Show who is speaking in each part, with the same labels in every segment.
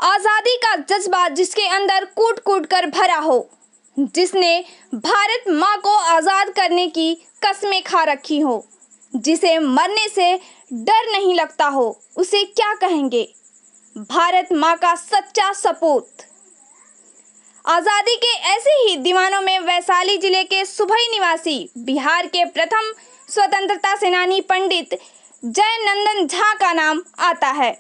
Speaker 1: आजादी का जज्बा जिसके अंदर कूट कूट कर भरा हो, जिसने भारत माँ को आजाद करने की कस्में खा रखी हो, जिसे मरने से डर नहीं लगता हो, उसे क्या कहेंगे भारत माँ का सच्चा सपूत। आजादी के ऐसे ही दीवानों में वैशाली जिले के सुभई निवासी बिहार के प्रथम स्वतंत्रता सेनानी पंडित जयनंदन झा का नाम आता है।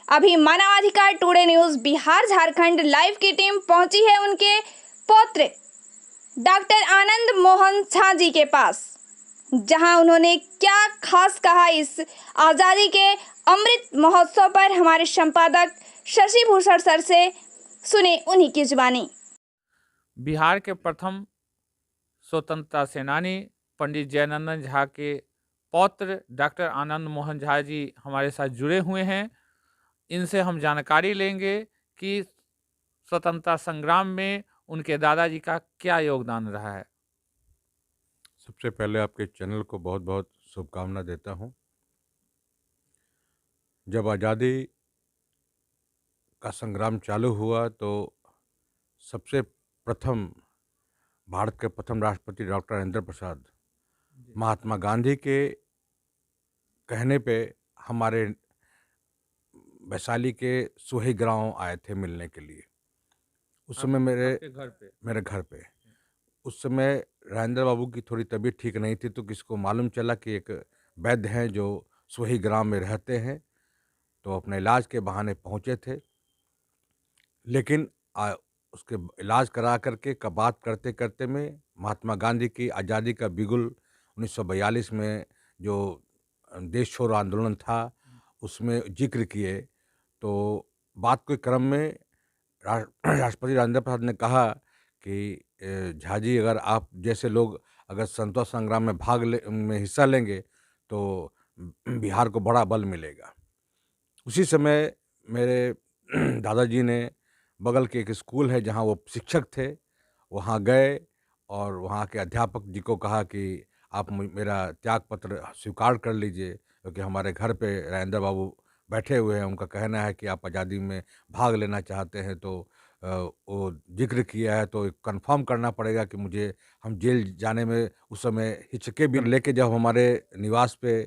Speaker 1: अभी मानवाधिकार today news Bihar Jharkhand live की टीम पहुंची है उनके पौत्र डॉक्टर आनंद मोहन झा जी के पास, जहां उन्होंने क्या खास कहा इस आजादी के अमृत महोत्सव पर। हमारे संपादक शशि भूषण सर से सुने उन्हीं की जुबानी।
Speaker 2: बिहार के प्रथम स्वतंत्रता सेनानी पंडित जयनंदन झा के पौत्र डॉक्टर आनंद मोहन झा जी हमारे साथ जुड़े हुए हैं। इनसे हम जानकारी लेंगे कि स्वतंत्रता संग्राम में उनके दादाजी का क्या योगदान रहा है।
Speaker 3: सबसे पहले आपके चैनल को बहुत बहुत शुभकामना देता हूं। जब आज़ादी का संग्राम चालू हुआ तो सबसे प्रथम भारत के प्रथम राष्ट्रपति डॉक्टर राजेंद्र प्रसाद महात्मा गांधी के कहने पे हमारे वैशाली के सुही गांव आए थे मिलने के लिए। उस समय मेरे घर पे उस समय राजेंद्र बाबू की थोड़ी तबीयत ठीक नहीं थी, तो किसको मालूम चला कि एक वैद्य हैं जो सुही ग्राम में रहते हैं, तो अपने इलाज के बहाने पहुंचे थे। लेकिन उसके इलाज करा करके का बात करते करते में महात्मा गांधी की आज़ादी का बिगुल 1942 में जो देश छोड़ो आंदोलन था उसमें जिक्र किए, तो बात के क्रम में राष्ट्रपति राजेंद्र प्रसाद ने कहा कि झा जी, अगर आप जैसे लोग अगर स्वतंत्रता संग्राम में हिस्सा लेंगे तो बिहार को बड़ा बल मिलेगा। उसी समय मेरे दादाजी ने बगल के एक स्कूल है जहाँ वो शिक्षक थे, वहाँ गए और वहाँ के अध्यापक जी को कहा कि आप मेरा त्याग पत्र स्वीकार कर लीजिए, क्योंकि हमारे घर पे राजेंद्र बाबू बैठे हुए हैं, उनका कहना है कि आप आज़ादी में भाग लेना चाहते हैं, तो वो जिक्र किया है तो कंफर्म करना पड़ेगा कि हम जेल जाने में उस समय हिचके भी लेके जब हमारे निवास पे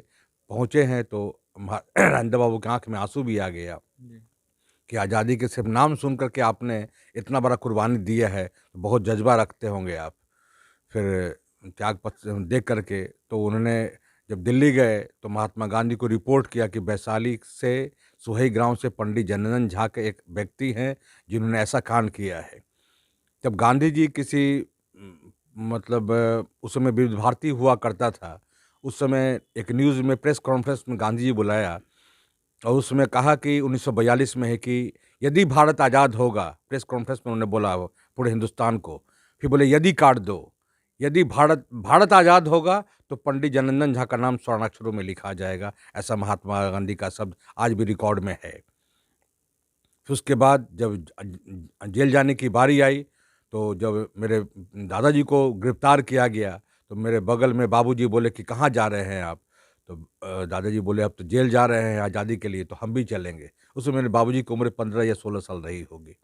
Speaker 3: पहुँचे हैं तो राजेंद्र बाबू की आंख में आंसू भी आ गया कि आज़ादी के सिर्फ नाम सुन करके आपने इतना बड़ा कुर्बानी दिया है, तो बहुत जज्बा रखते होंगे आप। फिर त्याग पत्र देख करके तो उन्होंने जब दिल्ली गए तो महात्मा गांधी को रिपोर्ट किया कि वैशाली से सुही गांव से पंडित जयनंदन झा के एक व्यक्ति हैं जिन्होंने ऐसा कांड किया है। जब गांधी जी किसी मतलब उस समय विविध भारती हुआ करता था, उस समय एक न्यूज़ में प्रेस कॉन्फ्रेंस में गांधी जी बुलाया और उसमें कहा कि 1942 में है कि यदि भारत आज़ाद होगा, प्रेस कॉन्फ्रेंस में उन्होंने बोला पूरे हिंदुस्तान को, फिर बोले यदि काट दो, यदि भारत आज़ाद होगा तो पंडित जयनंदन झा का नाम स्वर्णाक्षरों में लिखा जाएगा। ऐसा महात्मा गांधी का शब्द आज भी रिकॉर्ड में है। फिर उसके बाद जब जेल जाने की बारी आई तो जब मेरे दादाजी को गिरफ्तार किया गया तो मेरे बगल में बाबूजी बोले कि कहाँ जा रहे हैं आप, तो दादाजी बोले अब तो जेल जा रहे हैं आज़ादी के लिए, तो हम भी चलेंगे। उसमें मेरे बाबूजी की उम्र 15 या 16 साल रही होगी।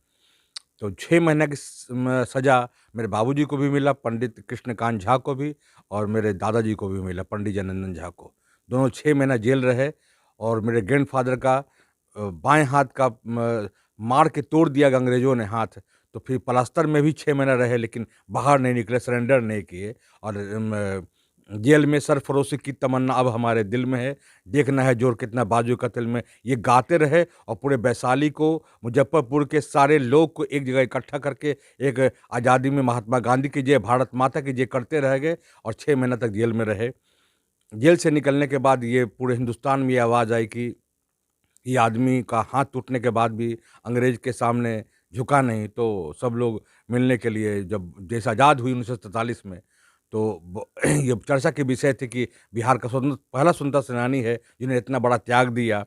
Speaker 3: तो 6 महीने की सज़ा मेरे बाबूजी को भी मिला, पंडित कृष्णकांत झा को भी, और मेरे दादाजी को भी मिला, पंडित जयनंदन झा को। दोनों 6 महीना जेल रहे और मेरे ग्रैंडफादर का बाएं हाथ का मार के तोड़ दिया अंग्रेज़ों ने हाथ, तो फिर प्लास्टर में भी 6 महीना रहे, लेकिन बाहर नहीं निकले, सरेंडर नहीं किए। और जेल में सरफरोशी की तमन्ना अब हमारे दिल में है, देखना है जोर कितना बाजू कत्ल में, ये गाते रहे और पूरे वैशाली को, मुजफ्फरपुर के सारे लोग को एक जगह इकट्ठा करके एक आज़ादी में महात्मा गांधी की जय, भारत माता की जय करते रह गए और 6 महीना तक जेल में रहे। जेल से निकलने के बाद ये पूरे हिंदुस्तान में ये आवाज़ आई कि ये आदमी का हाथ टूटने के बाद भी अंग्रेज के सामने झुका नहीं, तो सब लोग मिलने के लिए, जब देश आज़ाद हुई 1947 में, तो ये चर्चा के विषय थे कि बिहार का पहला स्वतंत्रता सेनानी है जिन्हें इतना बड़ा त्याग दिया,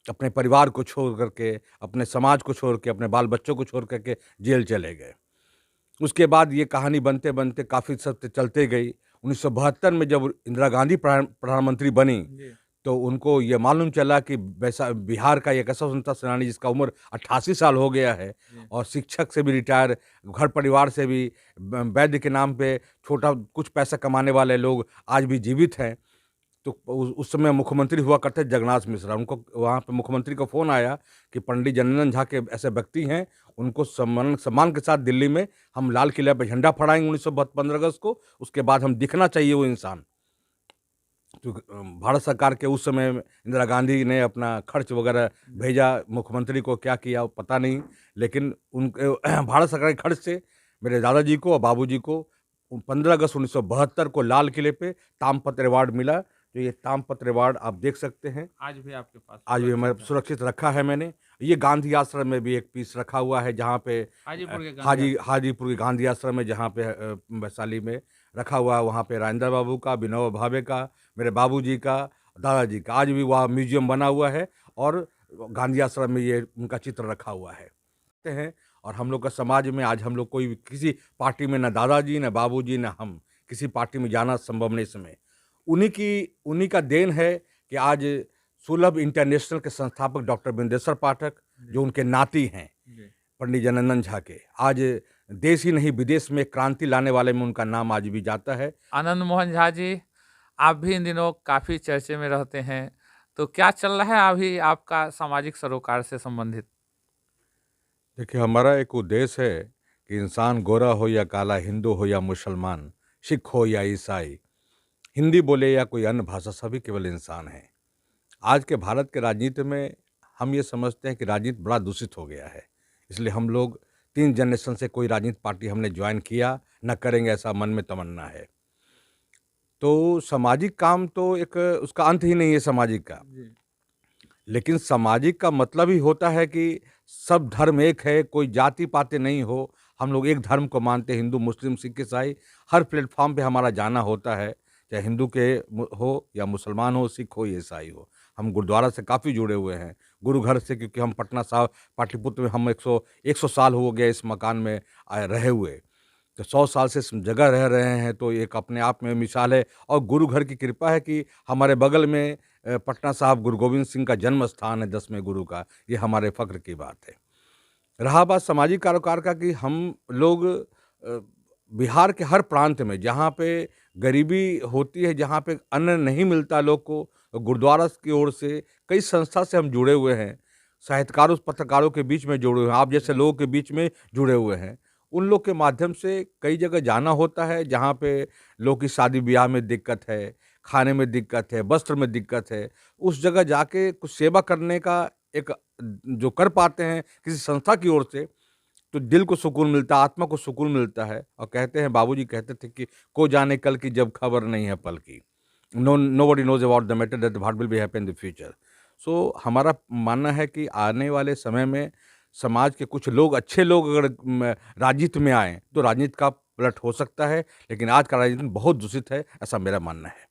Speaker 3: अपने परिवार को छोड़ करके, अपने समाज को छोड़ के, अपने बाल बच्चों को छोड़ करके जेल चले गए। उसके बाद ये कहानी बनते बनते काफ़ी सब चलते गई। 1972 में जब इंदिरा गांधी प्रधानमंत्री बनी तो उनको ये मालूम चला कि वैसा बिहार का एक ऐसा स्वतंत्रता सेनानी जिसका उम्र 88 साल हो गया है और शिक्षक से भी रिटायर, घर परिवार से भी, वैद्य के नाम पे छोटा कुछ पैसा कमाने वाले लोग आज भी जीवित हैं। तो उस समय मुख्यमंत्री हुआ करते जगन्नाथ मिश्रा। उनको वहाँ पे मुख्यमंत्री का फ़ोन आया कि पंडित जनार्दन झा के ऐसे व्यक्ति हैं, उनको सम्मान के साथ दिल्ली में हम लाल किले पे झंडा फहराएंगे 15 अगस्त को, उसके बाद हम दिखना चाहिए वो इंसान। तो भारत सरकार के उस समय इंदिरा गांधी ने अपना खर्च वगैरह भेजा, मुख्यमंत्री को क्या किया वो पता नहीं, लेकिन उनके भारत सरकार के खर्च से मेरे दादाजी को और बाबूजी को 15 अगस्त 1972 को लाल किले पे ताम्रपत्र अवार्ड मिला। तो ये ताम्रपत्र अवार्ड आप देख सकते हैं,
Speaker 2: आज भी आपके पास
Speaker 3: आज भी मैं सुरक्षित रखा है मैंने। ये गांधी आश्रम में भी एक पीस रखा हुआ है, जहाँ पे हाजीपुर के गांधी आश्रम में, जहाँ पे वैशाली में रखा हुआ है। वहाँ पे राजेंद्र बाबू का, विनोबा भावे का, मेरे बाबूजी का, दादाजी का आज भी वहाँ म्यूजियम बना हुआ है और गांधी आश्रम में ये उनका चित्र रखा हुआ है। और हम लोग का समाज में आज हम लोग कोई किसी पार्टी में, ना दादाजी ना बाबूजी ना हम किसी पार्टी में जाना संभव नहीं। समय उन्हीं का देन है कि आज सुलभ इंटरनेशनल के संस्थापक डॉक्टर बिंदेश्वर पाठक, जो उनके नाती हैं पंडित जनार्दन झा के, आज देश ही नहीं विदेश में क्रांति लाने वाले में उनका नाम आज भी जाता है।
Speaker 2: आनंद मोहन झा जी, आप भी इन दिनों काफ़ी चर्चे में रहते हैं, तो क्या चल रहा है अभी आपका सामाजिक सरोकार से संबंधित?
Speaker 3: देखिए, हमारा एक उद्देश्य है कि इंसान गोरा हो या काला, हिंदू हो या मुसलमान, सिख हो या ईसाई, हिंदी बोले या कोई अन्य भाषा, सभी केवल इंसान हैं। आज के भारत के राजनीति में हम ये समझते हैं कि राजनीति बड़ा दूषित हो गया है, इसलिए हम लोग 3 जनरेशन से कोई राजनीतिक पार्टी हमने ज्वाइन किया न करेंगे, ऐसा मन में तमन्ना है। तो सामाजिक काम तो एक उसका अंत ही नहीं है सामाजिक का, लेकिन सामाजिक का मतलब ही होता है कि सब धर्म एक है, कोई जाति पाति नहीं हो, हम लोग एक धर्म को मानते हैं, हिंदू मुस्लिम सिख ईसाई। हर प्लेटफॉर्म पे हमारा जाना होता है, चाहे हिंदू के हो या मुसलमान हो, सिख हो या ईसाई हो। हम गुरुद्वारा से काफ़ी जुड़े हुए हैं, गुरु घर से, क्योंकि हम पटना साहब पाटलिपुत्र में हम 100 साल हो गए इस मकान में रहे हुए, तो 100 साल से इस जगह रह रहे हैं, तो एक अपने आप में मिसाल है। और गुरु घर की कृपा है कि हमारे बगल में पटना साहब गुरु गोविंद सिंह का जन्म स्थान है, 10वें गुरु का, ये हमारे फ़ख्र की बात है। रहा बात सामाजिक कारोबार का, कि हम लोग बिहार के हर प्रांत में जहाँ पे गरीबी होती है, जहाँ पे अन्न नहीं मिलता लोग को, गुरुद्वारा की ओर से कई संस्था से हम जुड़े हुए हैं, साहित्यकारों पत्रकारों के बीच में जुड़े हुए हैं, आप जैसे लोगों के बीच में जुड़े हुए हैं। उन लोग के माध्यम से कई जगह जाना होता है जहाँ पे लोग की शादी ब्याह में दिक्कत है, खाने में दिक्कत है, वस्त्र में दिक्कत है। उस जगह जाके कुछ सेवा करने का एक जो कर पाते हैं किसी संस्था की ओर से, तो दिल को सुकून मिलता है, आत्मा को सुकून मिलता है। और कहते हैं, बाबूजी कहते थे कि को जाने कल की जब खबर नहीं है पल की, nobody knows about the matter that what will be happen in the future. So हमारा मानना है कि आने वाले समय में समाज के कुछ लोग, अच्छे लोग अगर राजनीति में आए तो राजनीति का पलट हो सकता है, लेकिन आज का राजनीति बहुत दूषित है, ऐसा मेरा मानना है।